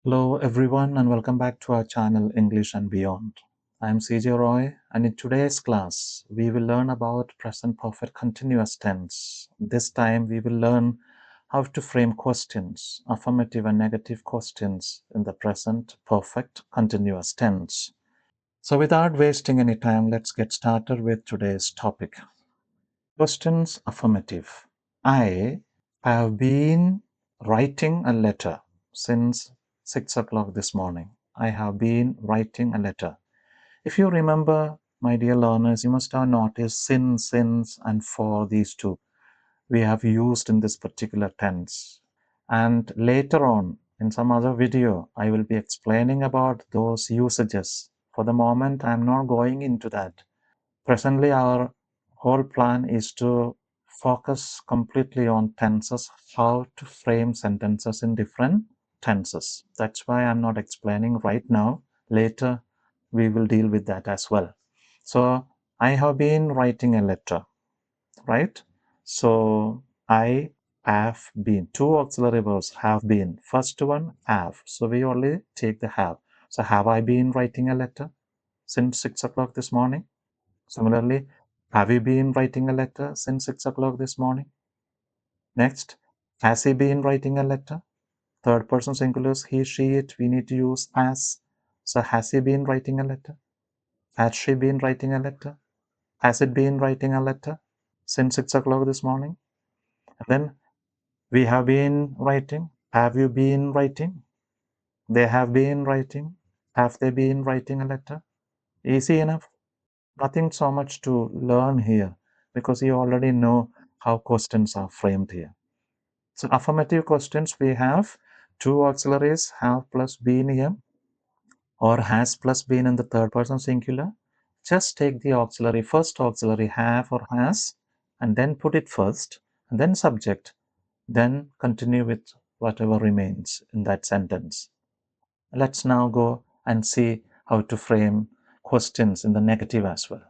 Hello everyone and welcome back to our channel English and Beyond. I am CJ Roy and in today's class we will learn about present perfect continuous tense. This time we will learn how to frame questions, affirmative and negative questions in the present perfect continuous tense. So without wasting any time, let's get started with today's topic. Questions affirmative. I have been writing a letter since 6 o'clock this morning. I have been writing a letter. If you remember, my dear learners, you must have noticed since, and for these two we have used in this particular tense. And later on, in some other video, I will be explaining about those usages. For the moment, I am not going into that. Presently, our whole plan is to focus completely on tenses, how to frame sentences in different tenses. That's why I'm not explaining right now. Later, we will deal with that as well. So, I have been writing a letter, right? So, I have been. Two auxiliary verbs have been. First one, have. So, we only take the have. So, have I been writing a letter since 6 o'clock this morning? Similarly, have you been writing a letter since 6 o'clock this morning? Next, has he been writing a letter? Third person singulars, he, she, it, we need to use has. So, has he been writing a letter? Has she been writing a letter? Has it been writing a letter since 6 o'clock this morning? And then, we have been writing. Have you been writing? They have been writing. Have they been writing a letter? Easy enough. Nothing so much to learn here because you already know how questions are framed here. So affirmative questions, we have two auxiliaries, have plus been here, or has plus been in the third person singular. Just take the auxiliary, first auxiliary, have or has, and then put it first, and then subject, then continue with whatever remains in that sentence. Let's now go and see how to frame questions in the negative as well.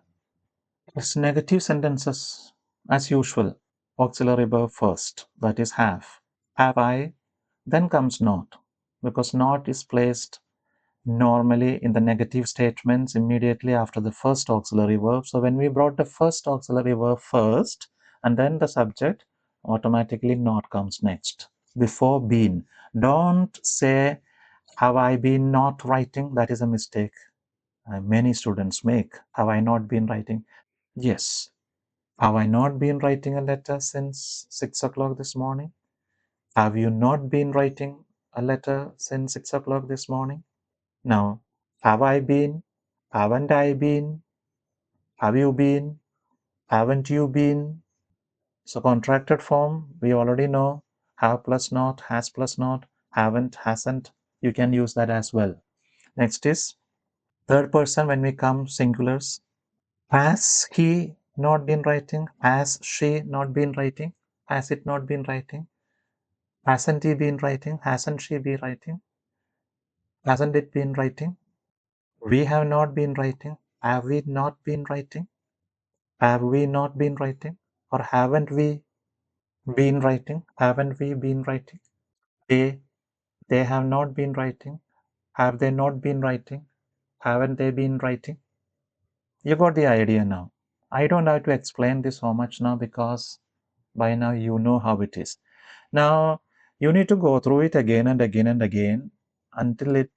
It's negative sentences, as usual. Auxiliary verb first, that is have. Have I, then comes not, because not is placed normally in the negative statements immediately after the first auxiliary verb. So when we brought the first auxiliary verb first and then the subject, automatically not comes next. Before been. Don't say, have I been not writing? That is a mistake many students make. Have I not been writing? Yes. Have I not been writing a letter since 6 o'clock this morning? Have you not been writing a letter since 6 o'clock this morning? Now, have I been? Haven't I been? Have you been? Haven't you been? So contracted form, we already know. Have plus not, has plus not, haven't, hasn't. You can use that as well. Next is third person when we come singulars. Has he not been writing? Has she not been writing? Has it not been writing? Hasn't he been writing? Hasn't she been writing? Hasn't it been writing? We have not been writing. Have we not been writing? Have we not been writing? Or haven't we been writing? Haven't we been writing? They have not been writing. Have they not been writing? Haven't they been writing? You got the idea now. I don't have to explain this so much now because by now you know how it is. Now you need to go through it again and again and again until it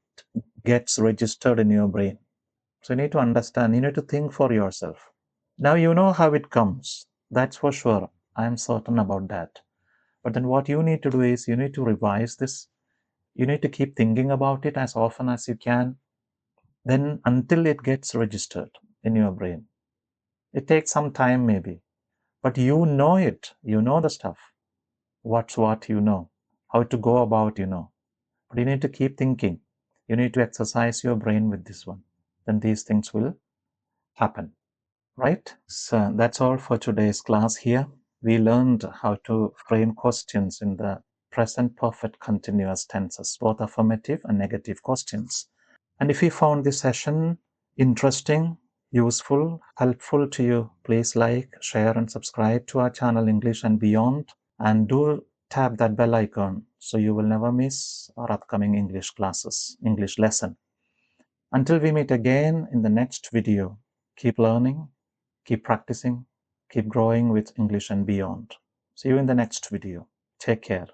gets registered in your brain. So you need to understand, you need to think for yourself. Now you know how it comes. That's for sure. I am certain about that. But then what you need to do is you need to revise this. You need to keep thinking about it as often as you can. Then until it gets registered in your brain. It takes some time maybe. But you know it. You know the stuff. What's what you know. How to go about you know. But you need to keep thinking. You need to exercise your brain with this one. Then these things will happen. Right? So that's all for today's class here. We learned how to frame questions in the present perfect continuous tenses, both affirmative and negative questions. And if you found this session interesting, useful, helpful to you, please like, share, and subscribe to our channel English and Beyond. And do tap that bell icon so you will never miss our upcoming English classes, English lesson. Until we meet again in the next video, keep learning, keep practicing, keep growing with English and beyond. See you in the next video. Take care.